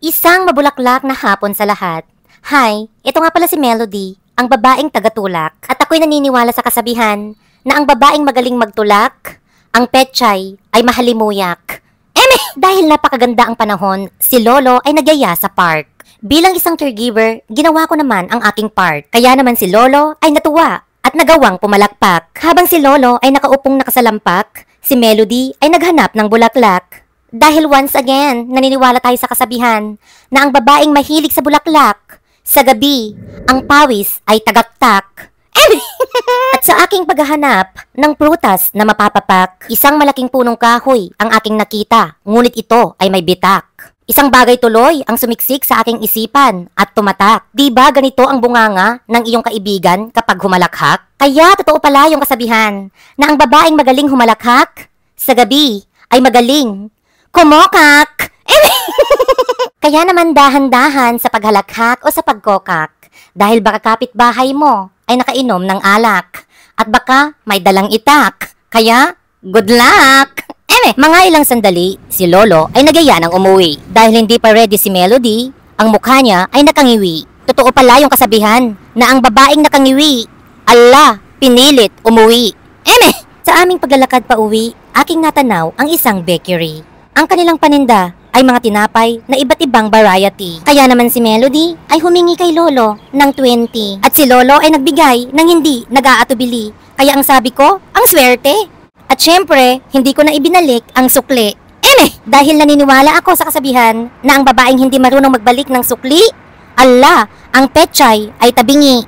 Isang mabulaklak na hapon sa lahat. Hi, ito nga pala si Melody, ang babaeng tagatulak. At ako'y naniniwala sa kasabihan na ang babaeng magaling magtulak, ang petchay ay mahalimuyak. Dahil napakaganda ang panahon, si Lolo ay nagyaya sa park. Bilang isang caregiver, ginawa ko naman ang aking part. Kaya naman si Lolo ay natuwa at nagawang pumalakpak. Habang si Lolo ay nakaupong nakasalampak, si Melody ay naghanap ng bulaklak. Dahil once again, naniniwala tayo sa kasabihan na ang babaeng mahilig sa bulaklak, sa gabi, ang pawis ay tagaktak. At sa aking paghahanap ng prutas na mapapapak, isang malaking punong kahoy ang aking nakita, ngunit ito ay may bitak. Isang bagay tuloy ang sumiksik sa aking isipan at tumatak. Di ba ganito ang bunganga ng iyong kaibigan kapag humalakhak? Kaya totoo pala yung kasabihan na ang babaeng magaling humalakhak, sa gabi ay magaling kumokak! Kaya naman dahan-dahan sa paghalakhak o sa pagkokak dahil baka kapitbahay mo ay nakainom ng alak at baka may dalang itak. Kaya, good luck! Mga ilang sandali, si Lolo ay nagyaya ng umuwi. Dahil hindi pa ready si Melody, ang mukha niya ay nakangiwi. Totoo pala yung kasabihan na ang babaeng nakangiwi, ala, pinilit umuwi. Sa aming paglalakad pa uwi, aking natanaw ang isang bakery. Ang kanilang paninda ay mga tinapay na iba't ibang variety. Kaya naman si Melody ay humingi kay Lolo ng 20. At si Lolo ay nagbigay ng hindi nag-aatubili. Kaya ang sabi ko, ang swerte. At syempre, hindi ko na ibinalik ang sukli. Dahil naniniwala ako sa kasabihan na ang babaeng hindi marunong magbalik ng sukli, ala, ang petchay ay tabingi.